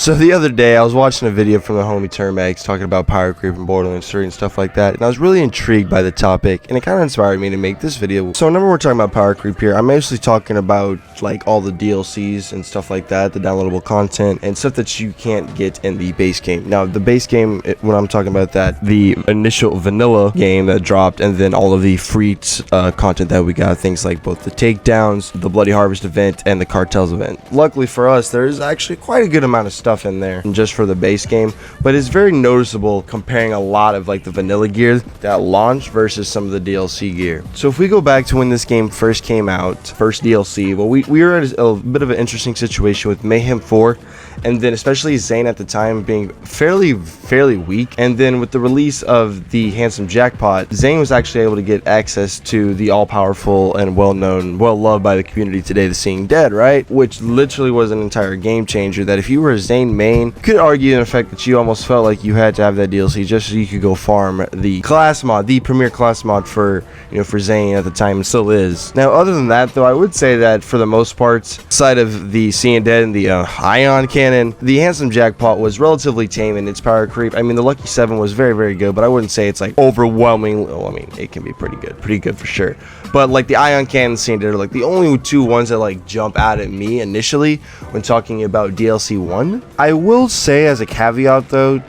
So the other day, I was watching a video from the homie Termex talking about Powercreep and Borderlands 3 and stuff like that, and I was really intrigued by the topic, and it kind of inspired me to make this video. So whenever we're talking about Powercreep here, I'm mostly talking about like all the DLCs and stuff like that, the downloadable content, and stuff that you can't get in the base game. Now, the base game, when I'm talking about that, the initial vanilla game that dropped, and then all of the free content that we got, things like both the takedowns, the Bloody Harvest event, and the Cartels event. Luckily for us, there's actually quite a good amount of stuff in there just for the base game, but it's very noticeable comparing a lot of like the vanilla gear that launched versus some of the DLC gear. So if we go back to when this game first came out, first DLC, well, we were at a bit of an interesting situation with Mayhem 4, and then especially Zane at the time being fairly weak, and then with the release of the handsome Jackpot, Zane was actually able to get access to the all-powerful and well-known, well-loved by the community today, the Seeing Dead, right? Which literally was an entire game changer that if you were a Zane main, you could argue in effect that you almost felt like you had to have that DLC just so you could go farm the class mod, the premier class mod for, you know, for Zane at the time, and still is. Now, other than that though, I would say that for the most part, aside of the Seeing Dead and the Ion Cannon, the handsome Jackpot was relatively tame in its power creep. I mean, the Lucky 7 was very good, but I wouldn't say it's like overwhelming. Oh, I mean, it can be pretty good for sure. But like the Ion Cannon Seeing Dead are like the only two ones that like jump out at me initially when talking about DLC 1. I will say as a caveat though,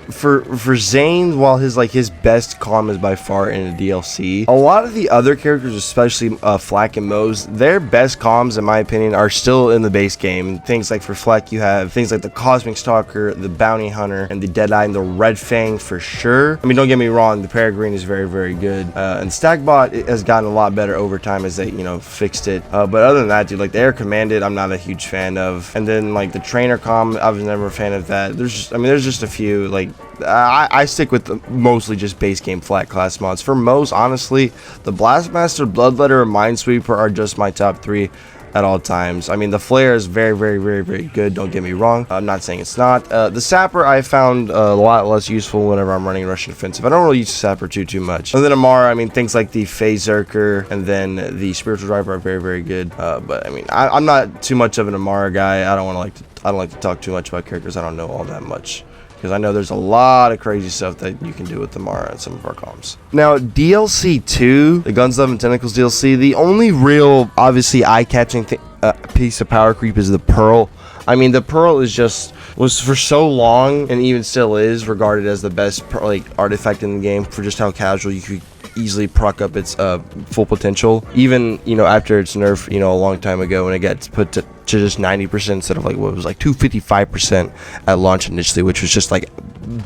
for Zane, while his best comm is by far in the DLC, a lot of the other characters, especially Flack and Mose, their best comms in my opinion are still in the base game. Things like for Flack, you have things like the Cosmic Stalker, the Bounty Hunter, and the Deadeye, and the Red Fang for sure. I mean, don't get me wrong, the Peregrine is very good, and Stackbot has gotten a lot better over time as they, you know, fixed it. But other than that, dude, like the Air Commanded, I'm not a huge fan of. And then like the Trainer comm, I was never a fan of that. There's just a few. Like I stick with mostly just base game flat class mods. For Mose, honestly, the Blastmaster, Bloodletter, and Minesweeper are just my top 3 at all times. I mean, the Flare is very good, don't get me wrong. I'm not saying it's not. The Sapper I found a lot less useful whenever I'm running Russian Offensive. I don't really use the Sapper too much. And then Amara, I mean, things like the Phaserker and then the Spiritual Driver are very good. But I mean, I'm not too much of an Amara guy. I don't like to talk too much about characters I don't know all that much, because I know there's a lot of crazy stuff that you can do with Amara and some of our comms. Now, DLC 2, the Guns, Love, and Tentacles DLC, the only real, obviously, eye-catching piece of power creep is the Pearl. I mean, the Pearl was for so long, and even still is, regarded as the best artifact in the game for just how casual you could easily proc up its full potential, even, you know, after its nerf, you know, a long time ago, when it gets put to just 90% instead of like what was like 255% at launch initially, which was just like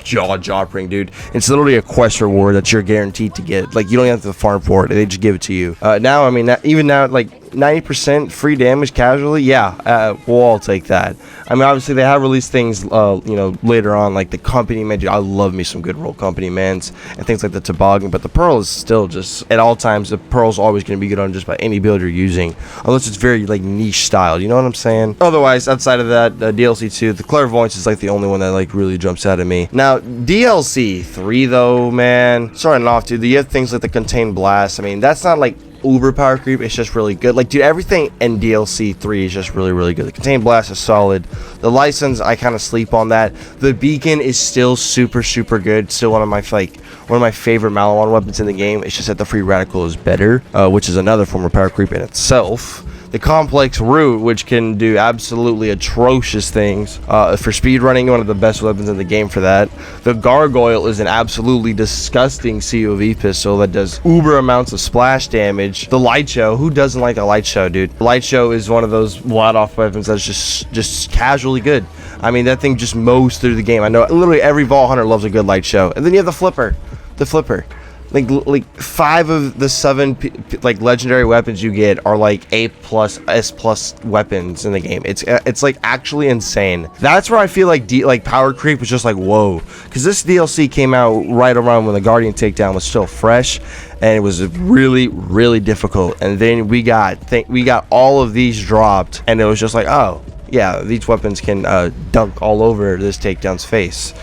jaw-dropping, dude. It's literally a quest reward that you're guaranteed to get. Like, you don't have to farm for it, they just give it to you. Now, I mean, even now, like 90% free damage casually, yeah, we'll all take that. I mean, obviously they have released things you know, later on, like the Company Man. Dude, I love me some good roll Company Mans and things like the Toboggan, but the Pearl is still just, at all times, the Pearl's always going to be good on just about any build you're using, unless it's very like niche style, you know what I'm saying? Otherwise, outside of that, DLC 2, the Clairvoyance is like the only one that like really jumps out at me. Now, DLC 3 though, man, starting off, dude, you have things like the Contained Blast. I mean, that's not like uber power creep, it's just really good. Like, dude, everything in DLC 3 is just really good. The Contained Blast is solid. The License, I kind of sleep on that. The Beacon is still super good, still one of my favorite Malawan weapons in the game. It's just that the Free Radical is better, which is another form of power creep in itself. The Complex Root, which can do absolutely atrocious things for speedrunning, one of the best weapons in the game for that. The Gargoyle is an absolutely disgusting COV pistol that does uber amounts of splash damage. The Light Show, who doesn't like a Light Show, dude? Light Show is one of those wad-off weapons that's just casually good. I mean, that thing just mows through the game. I know literally every Vault Hunter loves a good Light Show. And then you have the Flipper. Like 5 of the 7 like legendary weapons you get are like A+, S+ weapons in the game. It's like actually insane. That's where I feel like power creep was just like, whoa, because this DLC came out right around when the Guardian takedown was still fresh, and it was really difficult. And then we got all of these dropped, and it was just like, oh yeah, these weapons can dunk all over this takedown's face.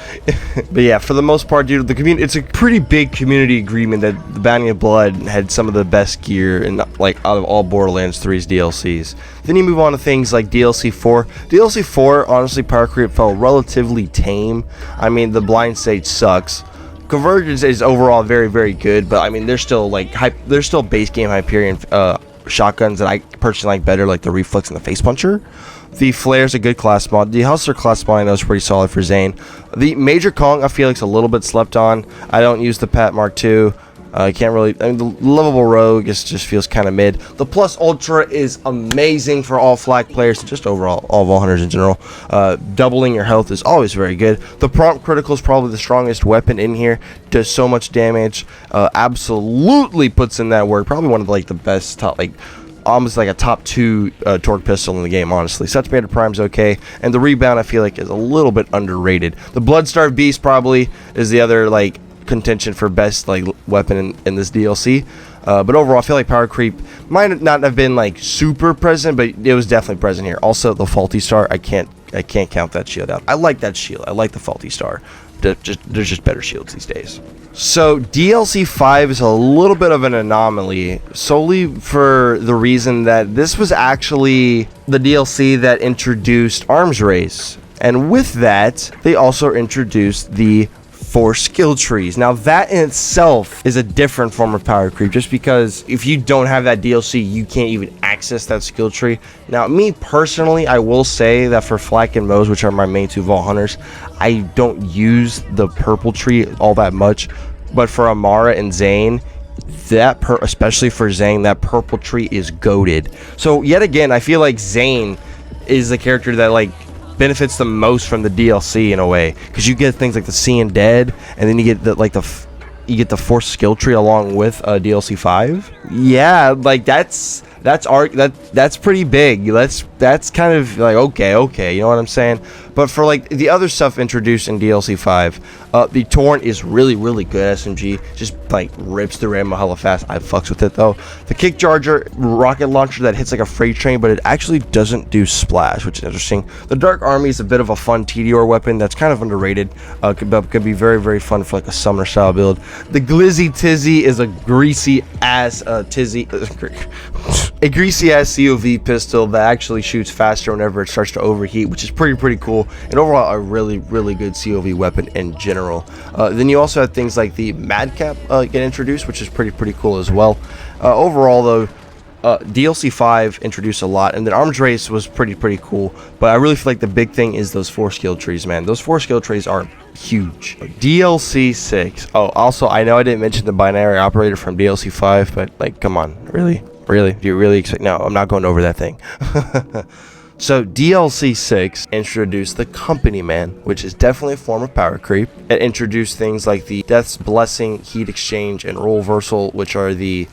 But yeah, for the most part, dude, the community, it's a pretty big community agreement that the Bounty of Blood had some of the best gear in, like, out of all Borderlands 3's DLCs. Then you move on to things like DLC 4. DLC 4, honestly, Powercreep felt relatively tame. I mean, the blind stage sucks. Convergence is overall very, very good, but I mean, there's still like there's still base game Hyperion shotguns that I personally like better, like the Reflex and the Face Puncher. The Flare's a good class mod. The Hustler class mod I know is pretty solid for Zane. The Major Kong I feel like is a little bit slept on. I don't use the Pat Mark II. I can't really. I mean, the Lovable Rogue just feels kind of mid. The Plus Ultra is amazing for all flag players, just overall all Vault Hunters in general. Doubling your health is always very good. The Prompt Critical is probably the strongest weapon in here. Does so much damage. Absolutely puts in that work. Probably one of like the best top, like almost like a top 2 torque pistol in the game, honestly. Saturated Prime's okay, and the Rebound I feel like is a little bit underrated. The Bloodstarved Beast probably is the other like contention for best like weapon in this DLC, but overall I feel like Powercreep might not have been like super present, but it was definitely present here. Also, the Faulty Star, I can't count that shield out. I like that shield. I like the Faulty Star. There's just better shields these days. So DLC 5 is a little bit of an anomaly, solely for the reason that this was actually the DLC that introduced Arms Race, and with that they also introduced the 4 skill trees. Now that in itself is a different form of power creep, just because if you don't have that DLC you can't even access that skill tree. Now me personally, I will say that for Flak and Moze, which are my main 2 Vault Hunters, I don't use the purple tree all that much, but for Amara and Zane, especially for Zane, that purple tree is goated. So yet again, I feel like Zane is the character that like benefits the most from the DLC in a way, because you get things like the Seeing Dead, and then you get the like you get the 4th skill tree along with DLC 5. Yeah, like that's pretty big. That's kind of like okay, you know what I'm saying? But for like the other stuff introduced in DLC 5, the Torn is really good SMG. Just like rips through ammo hella fast. I fucks with it though. The Kick Charger rocket launcher that hits like a freight train, but it actually doesn't do splash, which is interesting. The Dark Army is a bit of a fun TDR weapon that's kind of underrated. Could be very fun for like a summoner style build. The Glizzy Tizzy is a greasy ass Tizzy. A greasy ass COV pistol that actually shoots faster whenever it starts to overheat, which is pretty cool, and overall a really good COV weapon in general. Then you also have things like the Madcap get introduced, which is pretty cool as well. Overall though, DLC 5 introduced a lot, and then Arms Race was pretty cool, but I really feel like the big thing is those 4 skill trees, man. Those 4 skill trees are huge. DLC 6. Oh, also I know I didn't mention the binary operator from DLC 5, but like, come on, really? Do you really expect? No, I'm not going over that thing. So DLC 6 introduced the Company Man, which is definitely a form of power creep. It introduced things like the Death's Blessing, Heat Exchange, and Role Reversal, which are the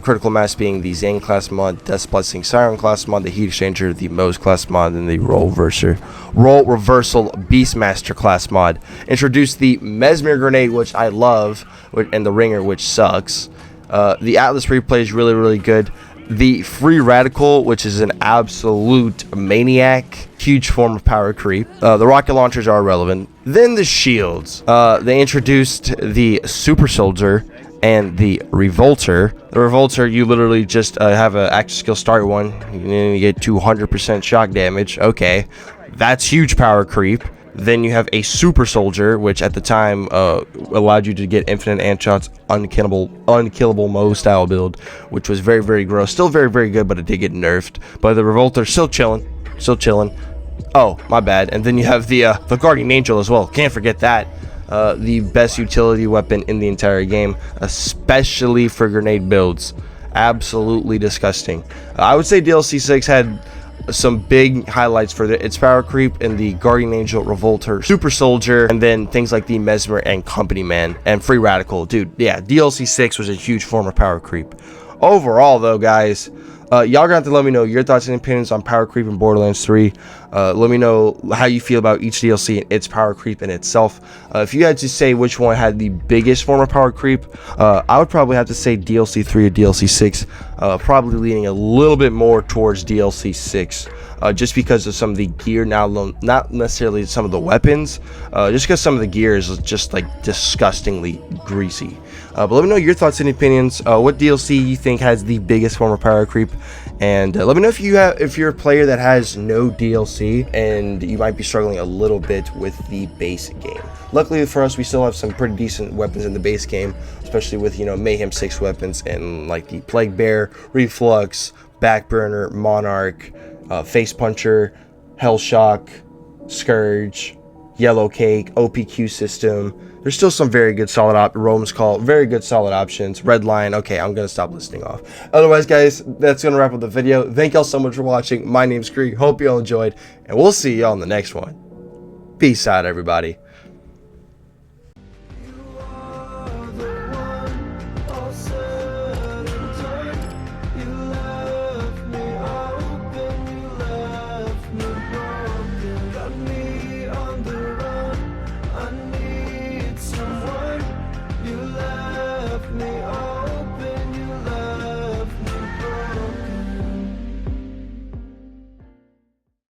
Critical Mass being the Zane class mod, Death's Blessing Siren class mod, the Heat Exchanger, the Moze class mod, and the Role Reversal Beastmaster class mod. Introduced the Mesmer Grenade, which I love, and the Ringer, which sucks. The Atlas replay is really good. The Free Radical, which is an absolute maniac, huge form of power creep. The rocket launchers are relevant. Then the shields. They introduced the Super Soldier and the Revolter. The Revolter, you literally just have an active skill start one, and then you get 200% shock damage. Okay, that's huge power creep. Then you have a Super Soldier, which at the time allowed you to get infinite ant shots, unkillable Moze style build, which was very gross. Still very good, but it did get nerfed. But the Revolter still chilling. Oh, my bad. And then you have the Guardian Angel as well. Can't forget that. The best utility weapon in the entire game, especially for grenade builds. Absolutely disgusting. I would say DLC 6 had some big highlights for its power creep in the Guardian Angel, Revolter, Super Soldier, and then things like the Mesmer and Company Man and Free Radical. Dude, yeah, DLC 6 was a huge form of power creep. Overall though, guys, y'all gonna have to let me know your thoughts and opinions on power creep in Borderlands 3. Let me know how you feel about each DLC and its power creep in itself. If you had to say which one had the biggest form of power creep, I would probably have to say DLC 3 or DLC 6, probably leaning a little bit more towards DLC 6, just because of some of the gear, now not necessarily some of the weapons, just because some of the gear is just like disgustingly greasy. But let me know your thoughts and opinions. What DLC you think has the biggest form of power creep, and let me know if you're a player that has no DLC and you might be struggling a little bit with the base game. Luckily for us, we still have some pretty decent weapons in the base game, especially with, you know, Mayhem 6 weapons and like the Plague Bear, Reflux, Backburner, Monarch, Face Puncher, Hellshock, Scourge, Yellow Cake, OPQ system. There's still some very good solid Rome's Call, very good solid options. Red Lion. Okay, I'm gonna stop listing off. Otherwise, guys, that's gonna wrap up the video. Thank y'all so much for watching. My name's Kree. Hope y'all enjoyed, and we'll see y'all in the next one. Peace out, everybody.